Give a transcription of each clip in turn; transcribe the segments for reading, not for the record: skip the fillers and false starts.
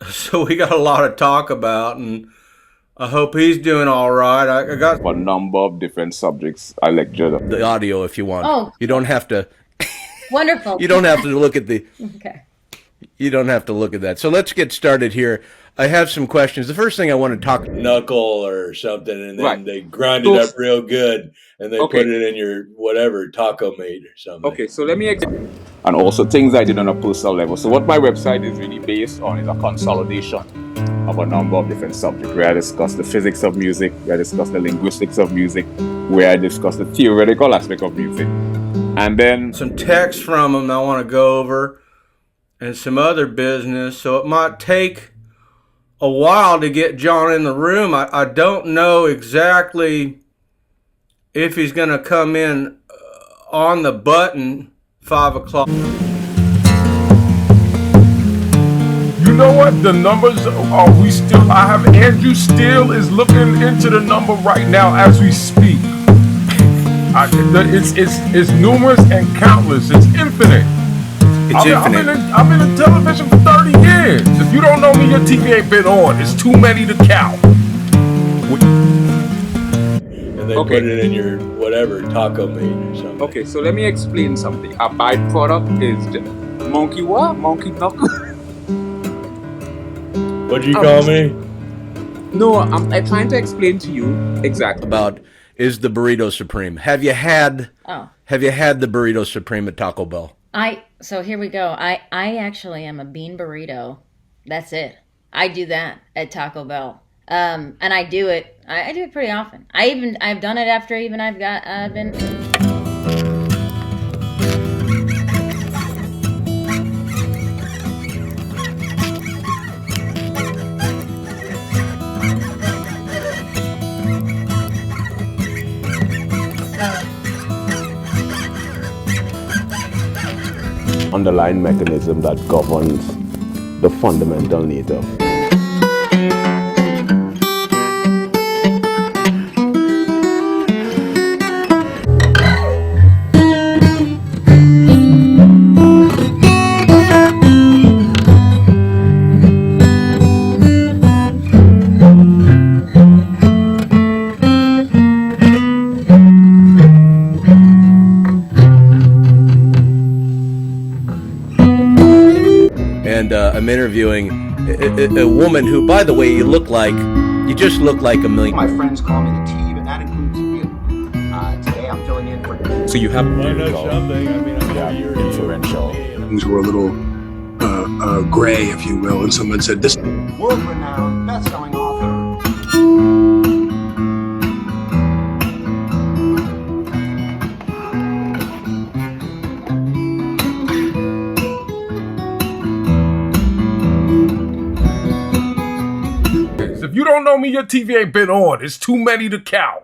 So we got a lot to talk about, and I hope he's doing all right. I got a number of different subjects I lectured. the audio if you want. Oh, you don't have to. Wonderful. You don't have to look at the. Okay. You don't have to look at that. So let's get started here. I have some questions. The first thing I want to talk knuckle or something, and then they grind it up real good, and they put it in your whatever taco meat or something. Okay, so let me and also things I did on a personal level. So what my website is really based on is a consolidation of a number of different subjects, where I discuss the physics of music, where I discuss the linguistics of music, where I discuss the theoretical aspect of music, and then some text from him I want to go over, and some other business. So it might take a while to get John in the room. I don't know exactly if he's going to come in on the button 5 o'clock. You know what? The numbers are we still. I have Andrew Steele is looking into the number right now as we speak. It's numerous and countless. It's infinite. I've been in television for 30 years. If you don't know me, your TV ain't been on. It's too many to count. And they put it in your whatever taco meat or something. Okay, so let me explain something. A byproduct is the monkey what? Monkey knuckle? What'd you call me? No, I'm trying to explain to you exactly about is the burrito supreme. Have you had the burrito supreme at Taco Bell? So here we go. I actually am a bean burrito. That's it. I do that at Taco Bell. And I do it pretty often. I've done it after I've been underlying mechanism that governs the fundamental nature. I'm interviewing a woman who, by the way, you just look like a million. My friends call me the T, but that includes you. Today I'm filling in for. So you have I know something. I mean, I'm sure you're influential. Things were a little gray, if you will, and someone said this. World-renowned, best-selling author. If you don't know me, your TV ain't been on. It's too many to count.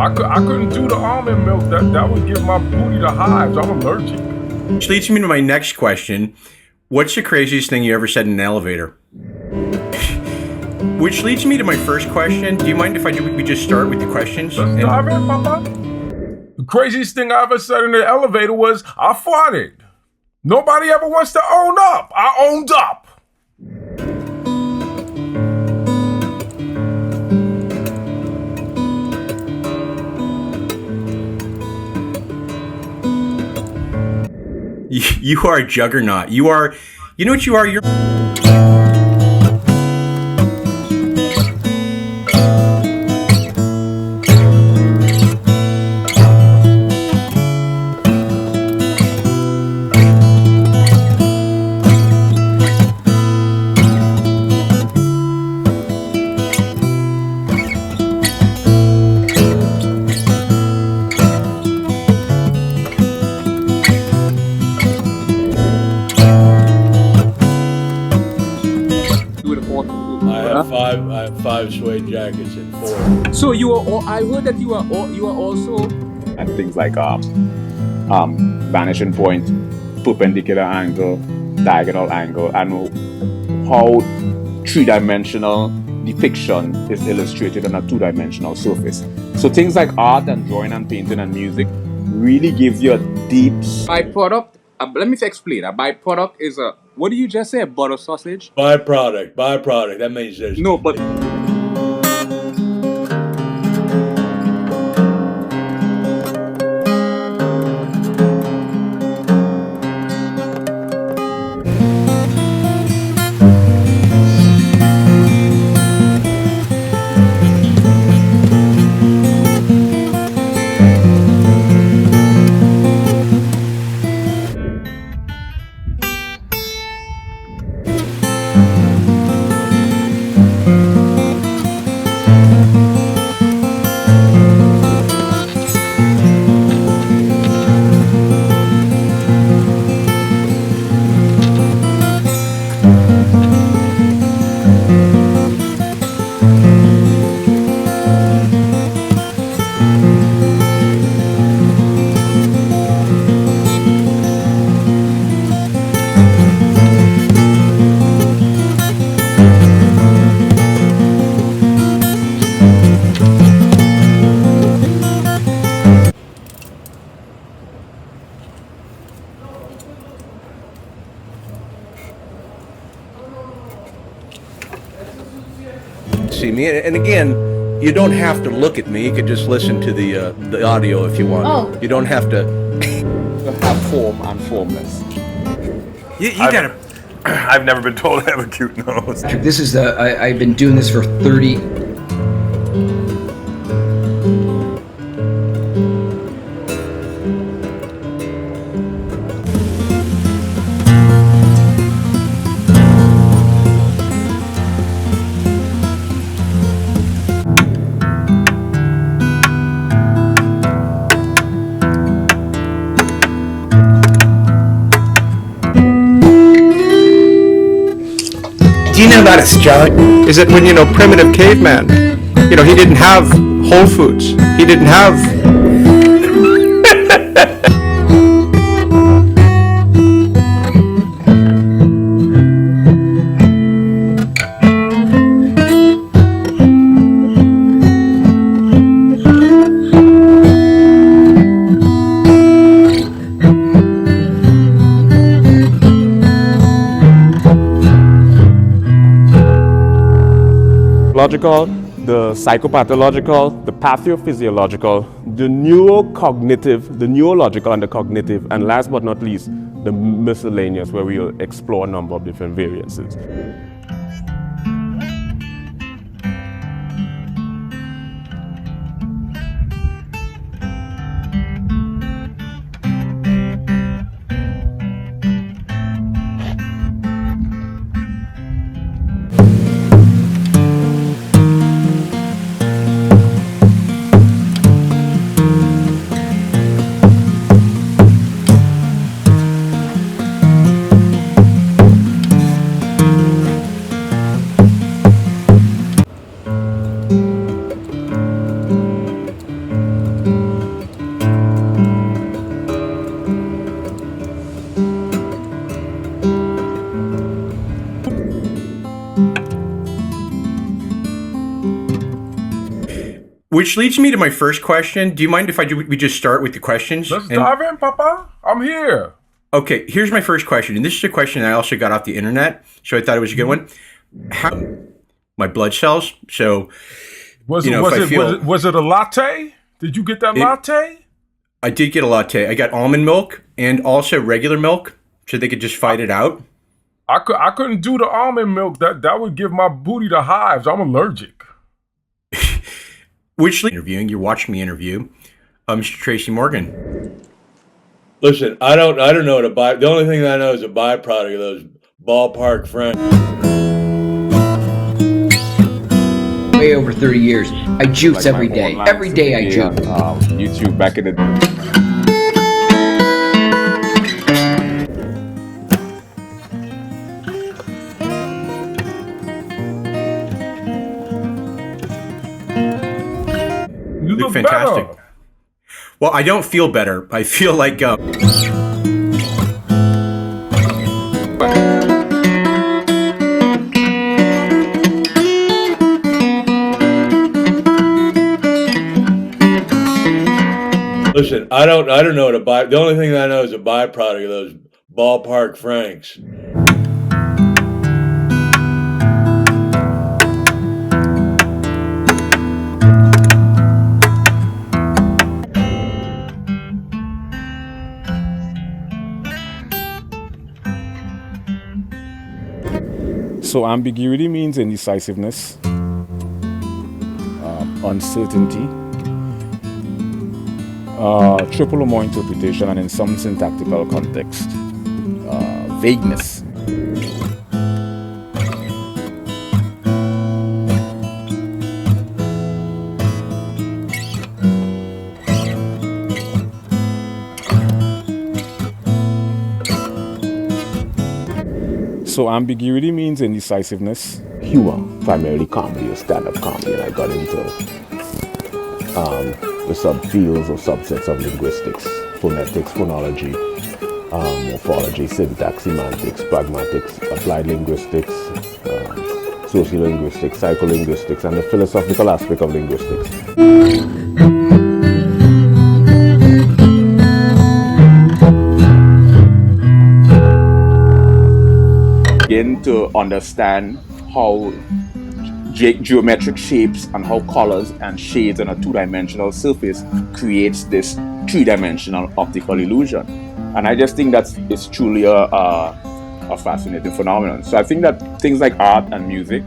I couldn't do the almond milk. That would give my booty the hives. I'm allergic. Which leads me to my next question. What's the craziest thing you ever said in an elevator? Which leads me to my first question. Do you mind if we just start with the questions? Let's dive in, Papa. The craziest thing I ever said in the elevator was, I farted. Nobody ever wants to own up. I owned up. You are a juggernaut. You know what you are? You're... I have 5 suede jackets and 4. So you are all, I heard that you are also and things like vanishing point, perpendicular angle, diagonal angle, and how 3-dimensional depiction is illustrated on a 2-dimensional surface. So things like art and drawing and painting and music really gives you a deep byproduct let me explain. A byproduct is a, what do you just say? A butter sausage? Byproduct. That means there's No, but see me. And again, you don't have to look at me. You can just listen to the audio if you want. Oh. You don't have to. have form and formless. You gotta. I've never been told I have a cute nose. This is I've been doing this for 30. Do you know about astrology? Is that when, primitive caveman, he didn't have Whole Foods. He didn't have... the psychopathological, the pathophysiological, the neurocognitive, the neurological and the cognitive, and last but not least, the miscellaneous, where we'll explore a number of different variances. Which leads me to my first question. Do you mind if we just start with the questions? Let's dive in, Papa. I'm here. Okay, here's my first question. And this is a question I also got off the internet, so I thought it was a good one. How my blood cells? So, was it a latte? Did you get that latte? I did get a latte. I got almond milk and also regular milk, so they could just fight it out. I couldn't do the almond milk. That would give my booty the hives. I'm allergic. Which interviewing? You're watching me interview, Mr. Tracy Morgan. Listen, I don't know what the only thing I know is a byproduct of those ballpark friends. Way over 30 years. I jukes every day. Every day I juke. YouTube back in the day. You look fantastic. Better. Well, I don't feel better. I feel like Listen, I don't know what the only thing I know is a byproduct of those ballpark francs. So ambiguity means indecisiveness, uncertainty, triple or more interpretation, and in some syntactical context, vagueness. So ambiguity means indecisiveness. Humor, primarily comedy or stand-up comedy, and I got into the subfields or subsets of linguistics, phonetics, phonology, morphology, syntax, semantics, pragmatics, applied linguistics, sociolinguistics, psycholinguistics, and the philosophical aspect of linguistics. Begin to understand how geometric shapes and how colors and shades on a two-dimensional surface creates this three-dimensional optical illusion. And I just think it's truly a fascinating phenomenon. So I think that things like art and music,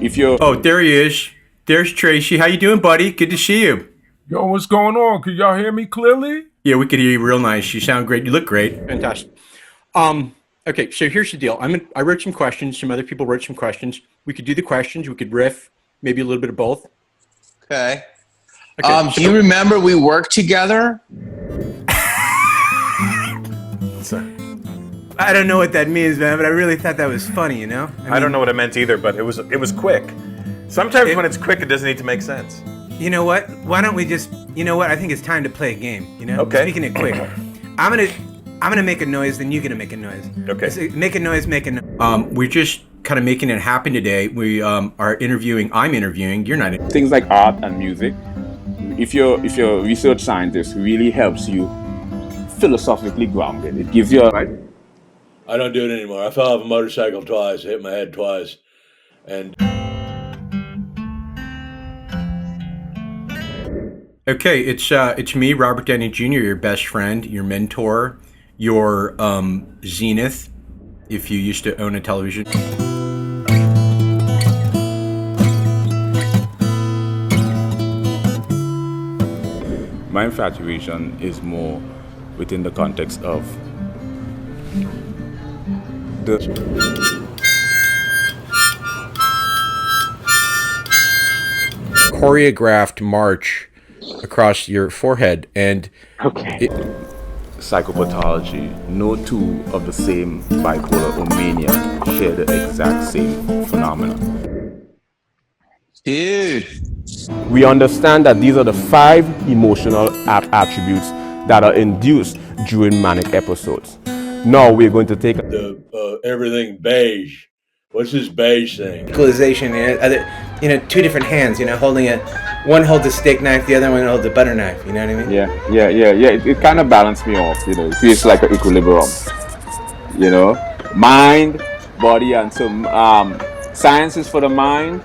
if you're... Oh, there he is. There's Tracy. How you doing, buddy? Good to see you. Yo, what's going on? Can y'all hear me clearly? Yeah, we could hear you real nice. You sound great. You look great. Fantastic. Okay, so here's the deal. I wrote some questions. Some other people wrote some questions. We could do the questions. We could riff, maybe a little bit of both. Okay. Do you remember we worked together? Sorry. I don't know what that means, man, but I really thought that was funny, you know? I don't know what it meant either, but it was quick. Sometimes when it's quick, it doesn't need to make sense. You know what? Why don't we just, you know what? I think it's time to play a game, you know? Okay. Speaking it quick. I'm gonna make a noise, then you're gonna make a noise. Okay. So make a noise, make a noise. We're just kind of making it happen today. We are interviewing, I'm interviewing, you're not. Things like art and music, if you're a research scientist, really helps you philosophically grounded. It gives you I don't do it anymore. I fell off a motorcycle twice, hit my head twice, and... Okay, it's me, Robert Downey Jr., your best friend, your mentor, your zenith, if you used to own a television. My infatuation is more within the context of the choreographed march across your forehead, and psychopathology. No two of the same bipolar or mania share the exact same phenomena. Dude. We understand that these are the 5 emotional attributes that are induced during manic episodes. Now we're going to take the everything beige. What's this beige thing? Equalization, you know, two different hands, you know, holding one holds a steak knife, the other one holds a butter knife, you know what I mean? Yeah. It kind of balanced me off, you know. It feels like an equilibrium, you know. Mind, body, and so science is for the mind,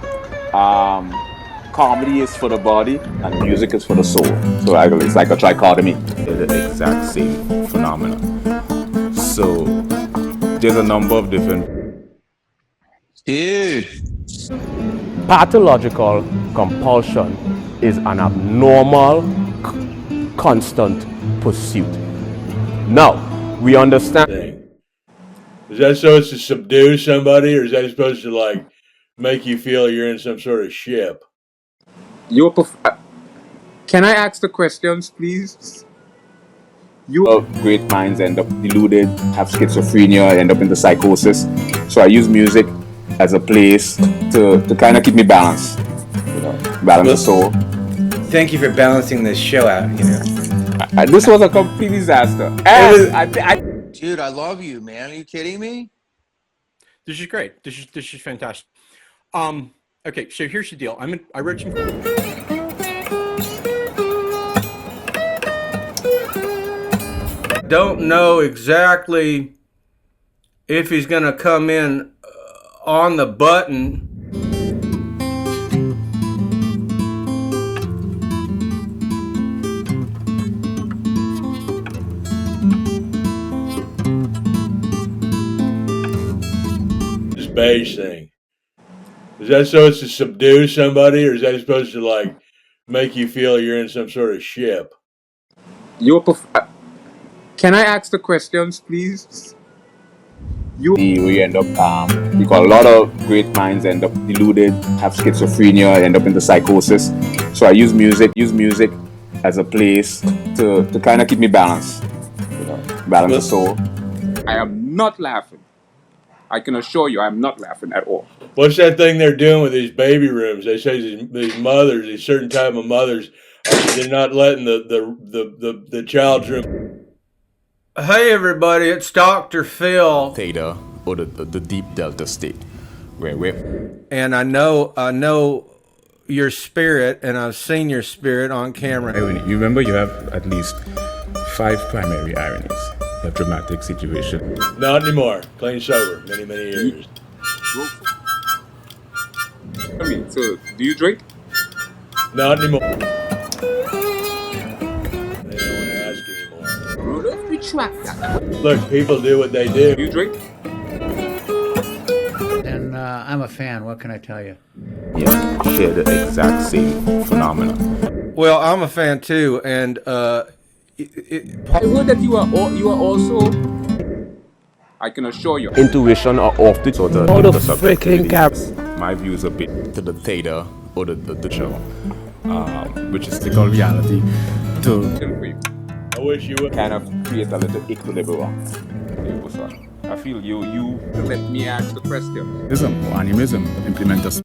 comedy is for the body, and music is for the soul. So it's like a trichotomy. They're the exact same phenomena. So there's a number of different... Dude. Pathological compulsion is an abnormal, constant pursuit. Now, we understand... Is that supposed to subdue somebody, or is that supposed to, like, make you feel you're in some sort of ship? Can I ask the questions, please? Great minds end up deluded, have schizophrenia, end up into psychosis. So I use music as a place to kind of keep me balanced, you know, balance the soul. Thank you for balancing this show out, you know. This was a complete disaster. Dude, I love you, man. Are you kidding me? This is great. This is fantastic. Okay, so here's the deal. I wrote some... Don't know exactly if he's going to come in on the button. This beige thing. Is that so as to subdue somebody, or is that supposed to like make you feel you're in some sort of ship? Can I ask the questions, please? We end up, because a lot of great minds end up deluded, have schizophrenia, end up into psychosis. So I use music as a place to kind of keep me balanced, balance the soul. I am not laughing. I can assure you, I'm not laughing at all. What's that thing they're doing with these baby rooms? They say these mothers, these certain type of mothers, they're not letting the child's room. Hey everybody, it's Dr. Phil. Theta, or the deep delta state. And I know your spirit, and I've seen your spirit on camera. You remember you have at least 5 primary ironies. A dramatic situation. Not anymore. Clean sober. Many years. So, do you drink? Not anymore. They don't want to ask anymore. Rudolph, retract that. Look, people do what they do. Do you drink? And I'm a fan. What can I tell you? Yeah, share the exact same phenomenon. Well, I'm a fan too, and I heard that you are also. I can assure you. Intuition are off the sort of the freaking caps. My views a bit to the theta or the show, which is Physical reality. I wish you would kind of create a little equilibrium. I feel you let me ask the question. Animism, implement us.